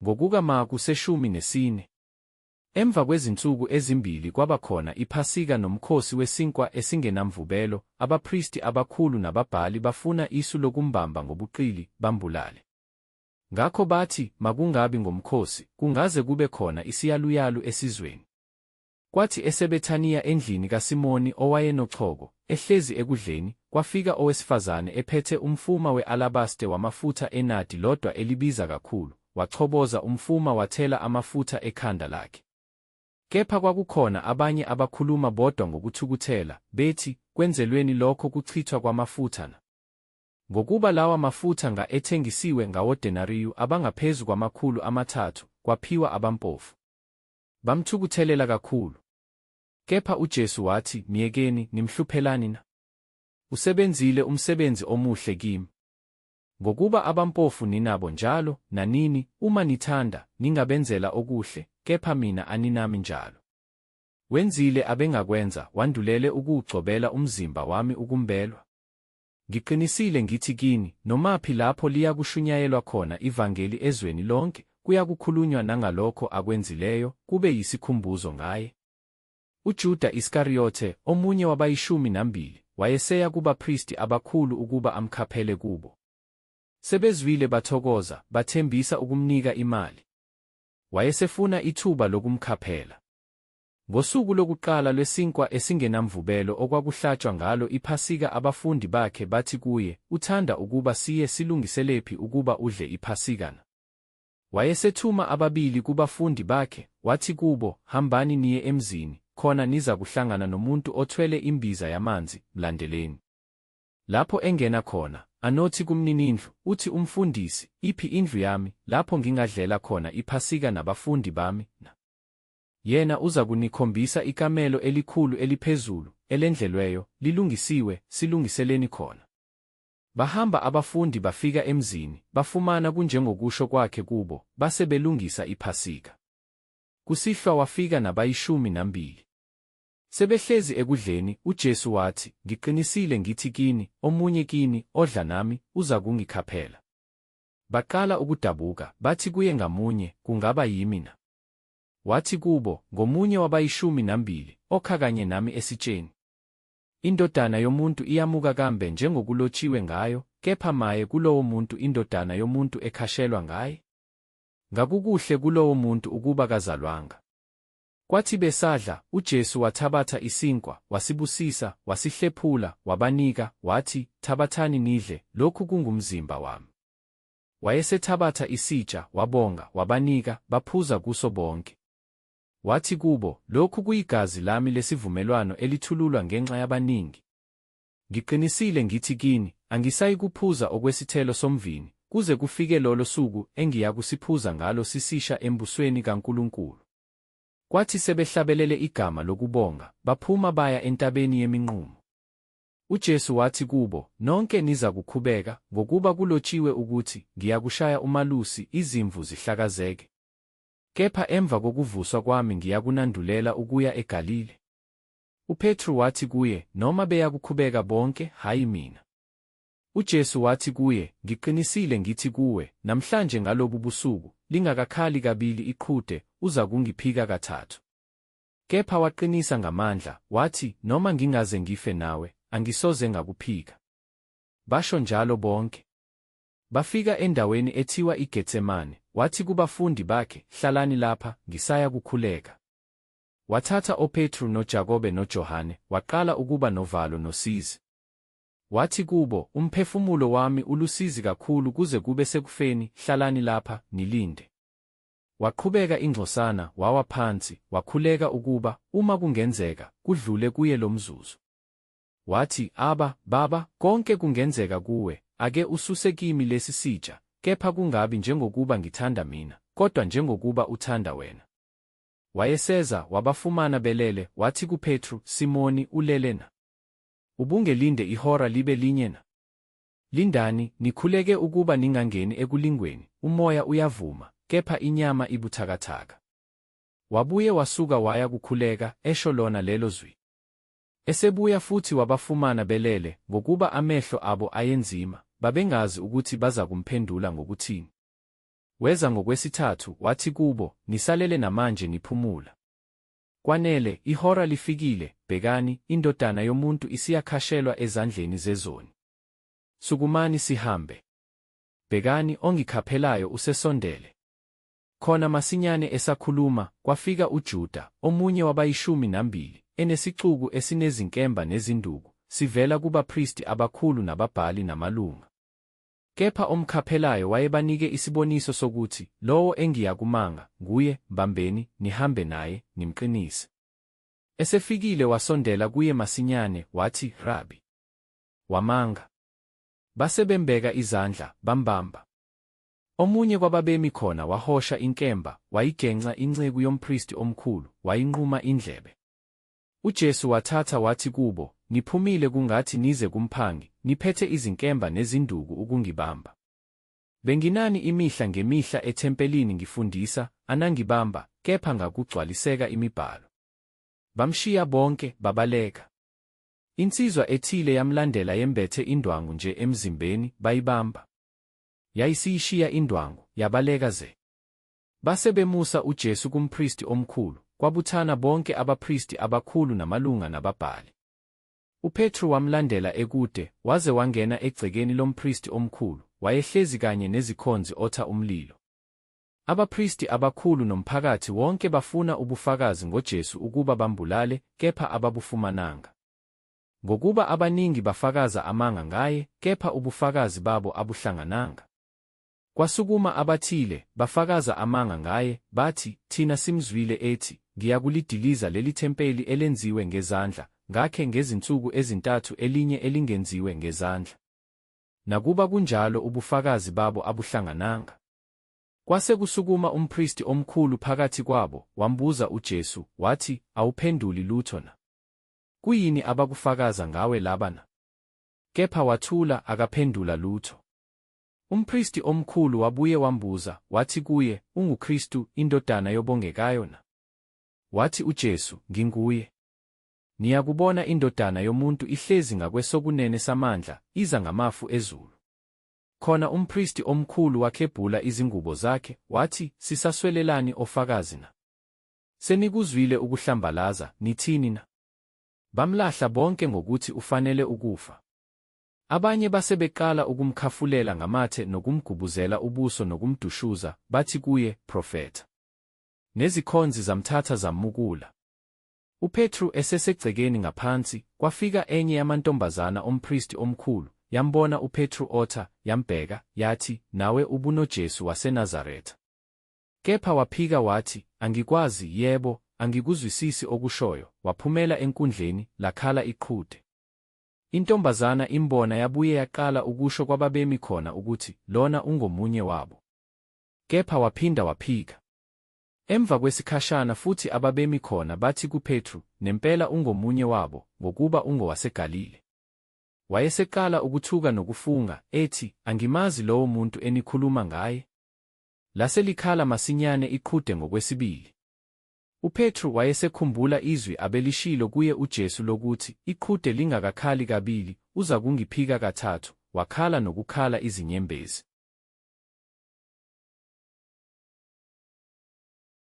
NgokukaMarku 14. Emva kwezinsuku ezimbili kwaba khona iPhasika nomkhosi weSinkwa esingenamvubelo. Abaphristi abakhulu nababhali bafuna isu lokumbamba ngobuqili bambulale. Ngakho bathi, makungabi ngomkhosi, kungaze kube khona isiyaluyalu esizweni. Kwathi eseBethaniya endlini kaSimoni owayenochoko, ehlezi ekudleni, kwafika owesifazane ephethe umfuma we-alabaste wamafutha enadi lodwa elibiza kakhulu, wachoboza umfuma wathela amafutha ekhanda lakhe. Kepha kwakukhona abanye abakhuluma bodwa ngokuthukuthela, bethi, kwenzelweni lokho kuchithwa kwamafutha na? Ngokuba lawa mafutha ethengisiwe ngawodenariyu abangaphezu kwama300, kwaphiwa abampofu. Bamthukuthelela kakhulu. Kepha uJesu wathi, myekeni, nimhluphelani na? Usebenzile umsebenzi omuhle kimi. Ngokuba abampofu ninabo njalo, nanini, uma nithanda, ningabenzela okuhle, kepha mina aninami njalo. Wenzile abengakwenza, wandulele ukuwugcobela umzimba wami ukumbelwa. Ngiqinisile ngithi kini, nomaphi lapho liyakushunyayelwa khona ivangeli ezweni lonke, kuyakukhulunywa nangalokho akwenzileyo, kube yisikhumbuzo ngaye. UJuda Iskariyote, omunye wabayi-12, wayeseya kubaphristi abakhulu ukuba amkhaphele kubo. Sebezwile bathokoza, bathembisa ukumnika imali. Wayesefuna ithuba lokumkhaphela. Ngosuku lokuqala lweSinkwa esingenamvubelo okwakuhlatshwa ngalo iPhasika, abafundi bakhe bathi kuye, uthanda ukuba siye silungiselephi ukuba udle iPhasika na? Wayesethuma ababili kubafundi bakhe, wathi kubo, hambani niye emzini, khona niza kuhlangana nomuntu othwele imbiza yamanzi, mlandeleni. Lapho engena khona, anothi kumninindlu, uthi umfundisi, iphi indlu yami, lapho ngingadlela khona iPhasika nabafundi bami na? Yena uza kunikhombisa ikamelo elikhulu eliphezulu, elendlelweyo, lilungisiwe, silungiseleni khona. Bahamba abafundi bafika emzini, bafumana kunjengokusho kwakhe kubo, base belungisa iPhasika. Kusihlwa wafika nabayi-12. Sebehlezi ekudleni, uJesu wathi, ngiqinisile ngithi kini, omunye kini, odla nami, uza kungikhaphela. Baqala ukudabuka, bathi kuye ngamunye, kungaba yimi na? Wathi kubo, ngomunye wabayi-12, okha kanye nami esitsheni. Indodana yomuntu iyamuka kambe njengokulotshiwe ngayo, kepha maye kulowo muntu indodana yomuntu ekhashelwa ngaye? Ngakukuhle kulowo muntu ukuba kazalwanga. Kwathi besadla, uJesu wathabatha isinkwa, wasibusisa, wasihlephula, wabanika, wathi, thabathani nidle, lokhu kungumzimba wami. Wayesethabatha isitsha, wabonga, wabanika, baphuza kuso bonke. Wathi kubo, lokhu kuyigazi lami lesivumelwano elithululwa ngenxa yabaningi. Ngiqinisile ngithi kini, angisayikuphuza okwesithelo somvini, kuze kufike lolo suku engiyakusiphuza ngalo sisisha embusweni kaNkulunkulu. Kwathi sebehlabelele igama lokubonga, baphuma baya entabeni yeminqumo. UJesu wathi kubo, nonke niza kukhubeka, ngokuba kulotshiwe ukuthi, ngiyakushaya umalusi izimvu zihlakazeke. Kepha emva kokuvuswa kwami ngiyakunandulela ukuya eGalile. UPetru wathi kuye, noma beyakukhubeka bonke, hayi mina. UJesu wathi kuye, ngiqinisile ngithi kuwe, namhlanje ngalobu busuku, lingakakhali kabili iqhude, uza kungiphika kathathu. Kepha waqinisa ngamandla, wathi, noma ngingaze ngife nawe, angisoze ngakuphika. Basho njalo bonke. Bafika endaweni ethiwa iGetsemane, wathi kubafundi bakhe, hlalani lapha, ngisaya kukhuleka. Wathatha oPetru noJakobe noJohane, waqala ukuba novalo nosizi. Wathi kubo, umphefumulo wami ulusizi kakhulu kuze kube sekufeni, hlalani lapha, nilinde. Waqhubeka ingxosana, wawa phansi, wakhuleka ukuba, uma kungenzeka, kudlule kuye lo mzuzu. Wathi, Baba, konke kungenzeka kuwe, ake ususe kimi lesi sitsha, kepha kungabi njengokuba ngithanda mina, kodwa njengokuba uthanda wena. Wayeseza, wabafumana belele, wathi kuPetru, Simoni, ulele na? Ubungelinde ihora libe linye na? Lindani, nikhuleke ukuba ningangeni ekulingweni, umoya uyavuma, kepha inyama ibuthakathaka. Wabuye wasuka waya kukhuleka, esho lona lelo zwi. Esebuya futhi wabafumana belele, ngokuba amehlo abo ayenzima, babengazi ukuthi baza kumphendula ngokuthini. Weza ngokwesithathu wathi kubo, "Nisalele namanje niphumula. Kwanele, ihora lifikile, bhekani, iNdodana yoMuntu isiyakhashelwa ezandleni zezoni. Sukumani sihambe. Bhekani, ongikhaphelayo usesondele." Khona masinyane esakhuluma, kwafika uJuda, omunye wabayi-12, enesixuku esinezinkemba nezinduku, sivela kubaphristi abakhulu nababhali namalunga. Kepha omkhaphelayo wayebanike isiboniso sokuthi, "Lowo engiyakumanga, nguye, mbambeni, nihambe naye, nimqinise." Esefikile wasondela kuye masinyane, wathi, "Rabi." Wamanga. Base bembeka izandla, bambamba. Omunye kwababemi khona wahosha inkemba, wayigenxa inceku yomphristi omkhulu, wayinquma indlebe. UJesu wathatha wathi kubo, "Niphumile kungathi nize kumphangi, niphethe izinkemba nezinduku ukungibamba. Benginani imihla ngemihla ethempelini ngifundisa, anangibamba, kepha ngakugcwaliseka imibhalo." Bamshiya bonke, babaleka. Insizwa ethile yamlandela yembethe indwangu nje emzimbeni, bayibamba. Yayisiyishiya indwangu, yabaleka ze. Base bemusa uJesu kumphristi omkhulu, kwabuthana bonke abaphristi abakhulu namalunga nababhali. UPetru wamlandela ekude, waze wangena egcekeni lomphristi omkhulu, wayehlezi kanye nezikhonzi otha umlilo. Abaphristi abakhulu nomphakathi wonke bafuna ubufakazi ngoJesu ukuba bambulale, kepha ababufumananga. Ngokuba abaningi bafakaza amanga ngaye, kepha ubufakazi babo abuhlangananga. Kwasukuma abathile, bafakaza amanga ngaye, bathi, "Thina simzwile ethi, ngiyakulidiliza leli thempeli elenziwe ngezandla, ngakhe ngezinsuku ezintathu elinye elingenziwe ngezandla." Nakuba kunjalo ubufakazi babo abuhlangananga. Kwase kusukuma umphristi omkhulu phakathi kwabo, wambuza uJesu, wathi, "Awuphenduli lutho na? Kuyini abakufakaza ngawe labana?" Kepha wathula, akaphendula lutho. Umphristi omkhulu wabuye wambuza, wathi kuye, "UnguKristu, indodana yobongekayo na?" Wathi uJesu, "Nginguye." "Niyakubona indodana yomuntu ihlezi ngakwesokunene samandla, iza ngamafu ezulu." Khona umphristi omkhulu wakhebhula izingubo zakhe, wathi, "Sisaswelelani ofakazi na? Senikuzwile ukuhlambalaza, nithini na?" Bamlahla bonke ngokuthi ufanele ukufa. Abanye base beqala ukumkhafulela ngamathe nokumgubuzela ubuso nokumdushuza, bathi kuye, "Profetha." Nezikhonzi zamthatha zamukula. UPetru esesegcekeni ngaphansi, kwafika enye yamantombazana omphristi omkhulu, yambona uPetru otha, yambheka, yathi, "Nawe ubunoJesu waseNazaretha." Kepha waphika wathi, "Angikwazi, yebo, angikuzwisisi okushoyo." Waphumela enkundleni, lakhala iqhude. Intombazana imbona yabuye yaqala ukusho kwababemi khona ukuthi, "Lona ungomunye wabo." Kepha waphinda waphika. Emva kwesikhashana futhi ababemi khona bathi kuPetru, "Nempela ungomunye wabo, ngokuba ungowaseGalile." Wayeseqala ukuthuka nokufunga, ethi, "Angimazi lowo muntu enikhuluma ngaye." Lase likhala masinyane iqhude ngokwesibili. UPetru wayesekhumbula izwi abelishilo kuye uJesu lokuthi, "Iqhude lingakakhali kabili, uza kungiphika kathathu." Wakhala nokukhala izinyembezi.